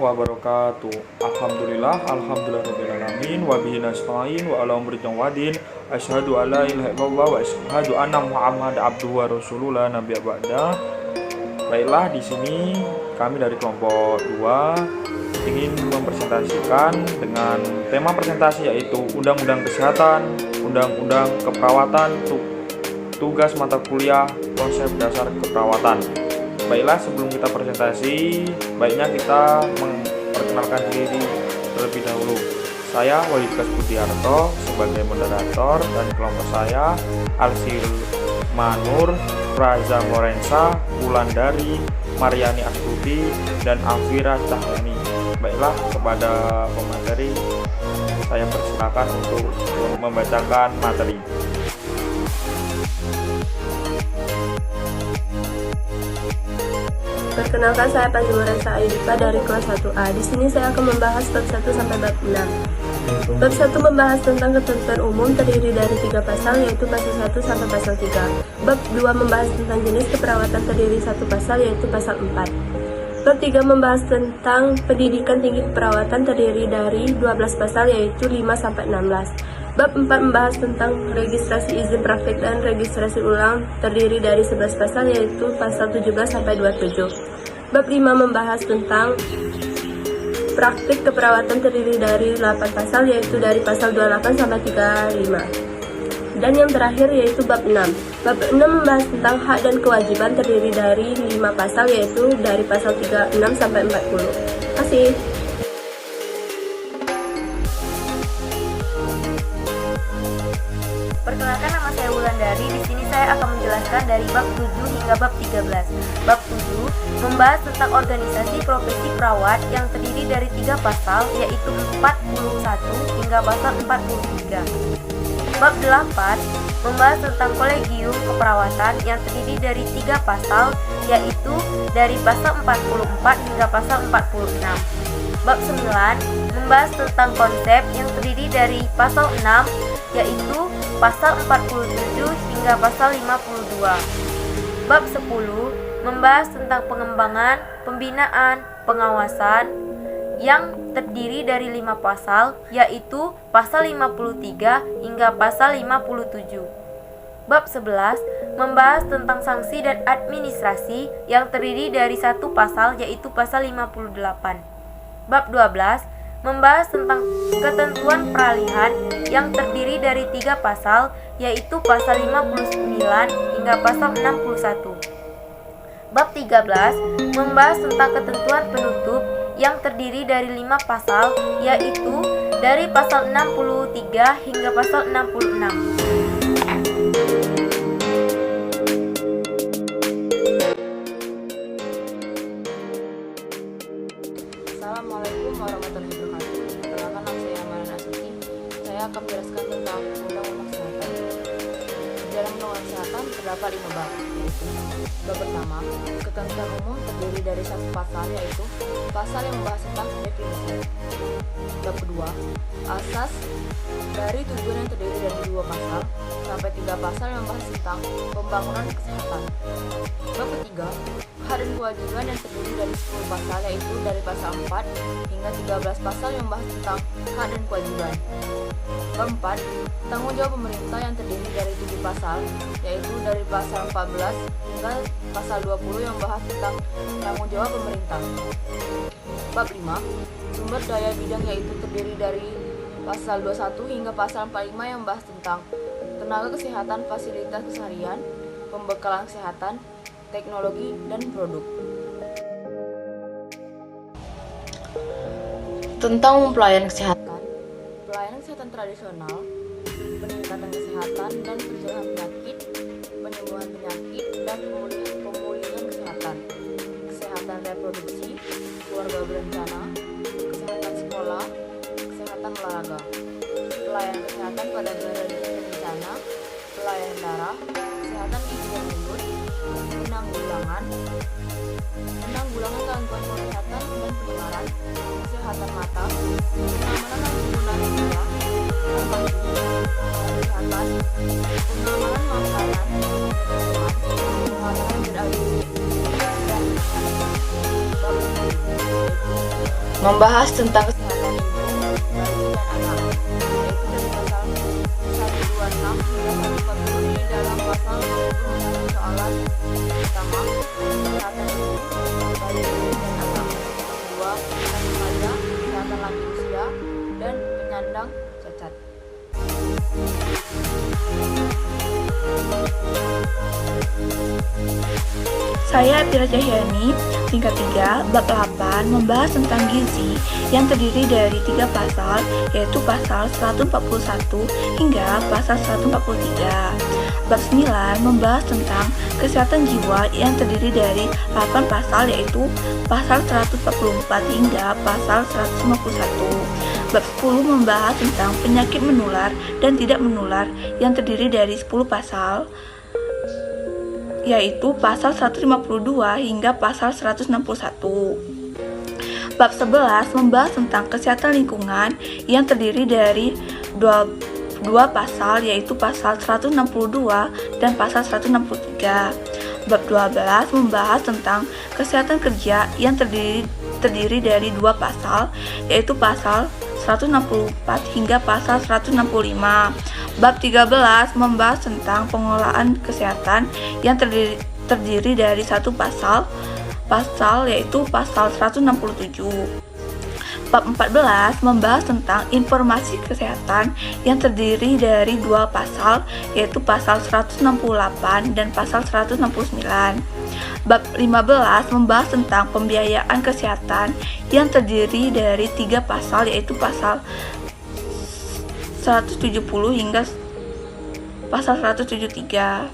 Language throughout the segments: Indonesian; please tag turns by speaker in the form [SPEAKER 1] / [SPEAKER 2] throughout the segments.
[SPEAKER 1] wabarakatuh. Alhamdulillahirabbil alamin wa bihi nasta'in wa ala umri wadin. Asyhadu alla ilaha illallah wa asyhadu anna Muhammad abduhu wa rasuluh la nabiyya ba'da. Baiklah, di sini kami dari kelompok 2 ingin mempresentasikan dengan tema presentasi yaitu Undang-Undang Kesehatan, Undang-Undang Keperawatan, tugas mata kuliah konsep dasar keperawatan. Baiklah, sebelum kita presentasi, baiknya kita memperkenalkan diri terlebih dahulu. Saya Wahidkas Budiarto sebagai moderator dan kelompok saya Alsil Manur, Raza Morensa, Wulandari, Mariani Astuti, dan Afira Cahyani. Baiklah, kepada pemateri saya persilakan untuk membacakan materi.
[SPEAKER 2] Perkenalkan, saya Panji Morensa Ayudipa dari kelas 1A. Di sini saya akan membahas bab 1 sampai bab 6. Bab 1 membahas tentang ketentuan umum terdiri dari 3 pasal, yaitu pasal 1 sampai pasal 3. Bab 2 membahas tentang jenis keperawatan terdiri 1 pasal, yaitu pasal 4. Bab 3 membahas tentang pendidikan tinggi keperawatan terdiri dari 12 pasal, yaitu 5 sampai 16. Bab 4 membahas tentang registrasi izin praktik dan registrasi ulang terdiri dari 11 pasal, yaitu pasal 17 sampai 27. Bab 5 membahas tentang praktik keperawatan terdiri dari 8 pasal, yaitu dari pasal 28 sampai 35. Dan yang terakhir yaitu bab 6. Bab 6 membahas tentang hak dan kewajiban terdiri dari 5 pasal, yaitu dari pasal 36 sampai 40. Terima kasih.
[SPEAKER 3] Perkenalkan, nama saya Wulandari. Di sini saya akan menjelaskan dari bab 7 hingga bab 13. Bab 7 membahas tentang organisasi profesi perawat yang terdiri dari 3 pasal, yaitu 41 hingga pasal 43. Bab 8 membahas tentang kolegium keperawatan yang terdiri dari 3 pasal, yaitu dari pasal 44 hingga pasal 46. Bab 9 membahas tentang konsep yang terdiri dari pasal 6, yaitu pasal 47 hingga pasal 52. Bab 10 membahas tentang pengembangan, pembinaan, pengawasan yang terdiri dari 5 pasal, yaitu pasal 53 hingga pasal 57. Bab 11 membahas tentang sanksi dan administrasi yang terdiri dari 1 pasal, yaitu pasal 58. Bab 12 membahas tentang ketentuan peralihan yang terdiri dari 3 pasal, yaitu pasal 59 hingga pasal 61. Bab 13 membahas tentang ketentuan penutup yang terdiri dari 5 pasal, yaitu dari pasal 63 hingga pasal 66.
[SPEAKER 4] Assalamualaikum warahmatullahi wabarakatuh. Perkenalkan, nama saya Mariani Astuti. Saya akan menjelaskan tentang Undang-Undang Kesehatan. Di dalam Undang-Undang Kesehatan terdapat 5 bab, yaitu bab pertama, ketentuan umum terdiri dari 1 pasal, yaitu pasal yang membahas tentang definisi. Bab kedua, asas dari tujuan yang terdiri dari 2 pasal sampai 3 pasal yang membahas tentang pembangunan kesehatan. Bab ketiga, hak dan kewajiban yang terdiri dari 10 pasal, yaitu dari pasal 4 hingga 13 pasal yang membahas tentang hak dan kewajiban. Bab 4, tanggung jawab pemerintah yang terdiri dari 7 pasal, yaitu dari pasal 14 hingga pasal 20 yang membahas tentang tanggung jawab pemerintah. Bab 5, sumber daya bidang, yaitu terdiri dari pasal 21 hingga pasal 45 yang membahas tentang tenaga kesehatan, fasilitas keseharian, pembekalan kesehatan, teknologi, dan produk. Tentang pelayanan kesehatan, pelayanan kesehatan tradisional, peningkatan kesehatan dan pencegahan penyakit, penyembuhan penyakit, dan pemulihan kesehatan, kesehatan reproduksi, keluarga berencana, kesehatan sekolah, kesehatan olahraga, pelayanan kesehatan pada daerah bencana, pelayanan darah, kesehatan gigi dan mulut, penanggulangan gangguan kesehatan dan pendengaran, kesehatan mata, pengamanan dan penggunaan media, kesehatan, pengamanan makanan, pengamanan beralih, dan membahas tentang kesehatan ibu, bayi, dan anak, yaitu dari pasal 126 hingga 140 di dalam pasal 20 persoalan pertama, kesehatan ibu, bayi, dan anak. Kedua, kesehatan remaja, kesehatan lanjut usia, dan penyandang cacat.
[SPEAKER 5] Saya Pira Cahyani, tingkat 3, bab 8, membahas tentang gizi yang terdiri dari 3 pasal, yaitu pasal 141 hingga pasal 143. Bab 9 membahas tentang kesehatan jiwa yang terdiri dari 8 pasal, yaitu pasal 144 hingga pasal 151. Bab 10 membahas tentang penyakit menular dan tidak menular yang terdiri dari 10 pasal, yaitu pasal 152 hingga pasal 161. Bab 11 membahas tentang kesehatan lingkungan yang terdiri dari dua pasal, yaitu pasal 162 dan pasal 163. Bab 12 membahas tentang kesehatan kerja yang terdiri dari 2 pasal, yaitu pasal 164 hingga pasal 165. Bab 13 membahas tentang pengolahan kesehatan yang terdiri dari 1 pasal, yaitu pasal 167. Bab 14 membahas tentang informasi kesehatan yang terdiri dari 2 pasal, yaitu pasal 168 dan pasal 169. Bab 15 membahas tentang pembiayaan kesehatan yang terdiri dari 3 pasal, yaitu pasal 170 hingga pasal 173.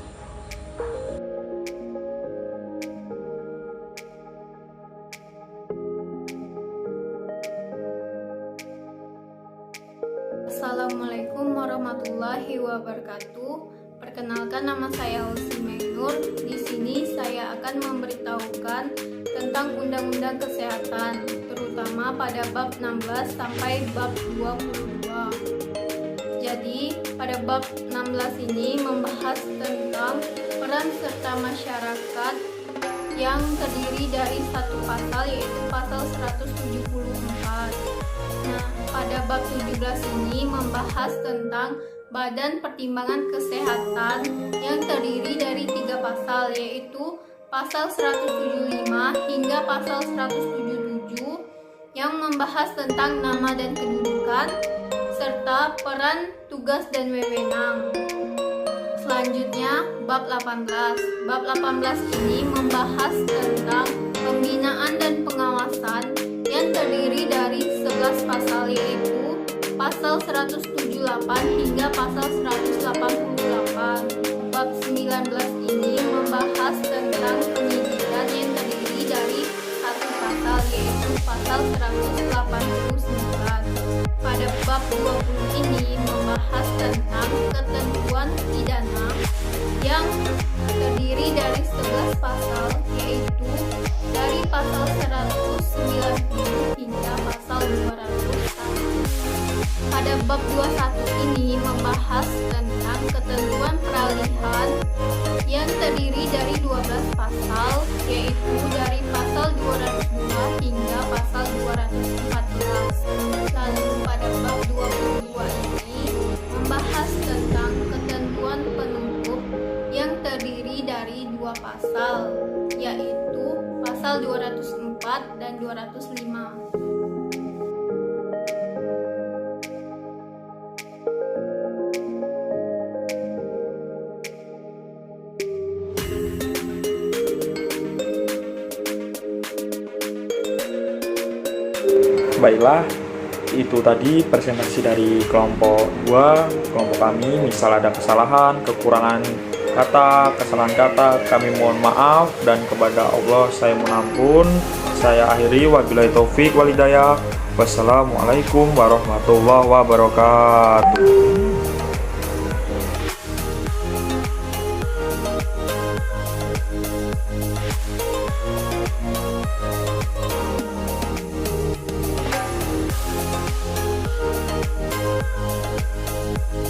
[SPEAKER 6] Assalamualaikum warahmatullahi wabarakatuh. Perkenalkan, nama saya Hulsi Mainur. Di sini saya akan memberitahukan tentang Undang-Undang Kesehatan, terutama pada bab 16 sampai bab 22. Jadi, pada bab 16 ini membahas tentang peran serta masyarakat yang terdiri dari 1 pasal, yaitu pasal 174. Nah, pada bab 17 ini membahas tentang Badan Pertimbangan Kesehatan yang terdiri dari 3 pasal, yaitu pasal 175 hingga pasal 177 yang membahas tentang nama dan kedudukan serta peran, tugas, dan wewenang. Selanjutnya, bab 18. Bab 18 ini membahas tentang pembinaan dan pengawasan yang terdiri dari 11 pasal, yaitu pasal 178 hingga pasal 188. Bab 19 ini membahas tentang penyidikan yang terdiri dari 1 pasal, yaitu pasal 189. Pada bab 20 ini membahas tentang ketentuan pidana yang terdiri dari 11 pasal, yaitu dari pasal 190 hingga pasal 201. Pada bab 21 ini membahas tentang ketentuan peralihan yang terdiri dari 12 pasal, yaitu dari pasal 202 hingga pasal 214. Lalu pada bab 22 ini membahas tentang ketentuan penutup yang terdiri dari 2 pasal, yaitu pasal 204 dan 205.
[SPEAKER 1] Baiklah, itu tadi presentasi dari kelompok 2, kelompok kami. Misal ada kesalahan, kekurangan kata, kesalahan kata, kami mohon maaf, dan kepada Allah saya mohon ampun. Saya akhiri, wabillahi taufik walhidayah. Wassalamualaikum warahmatullahi wabarakatuh.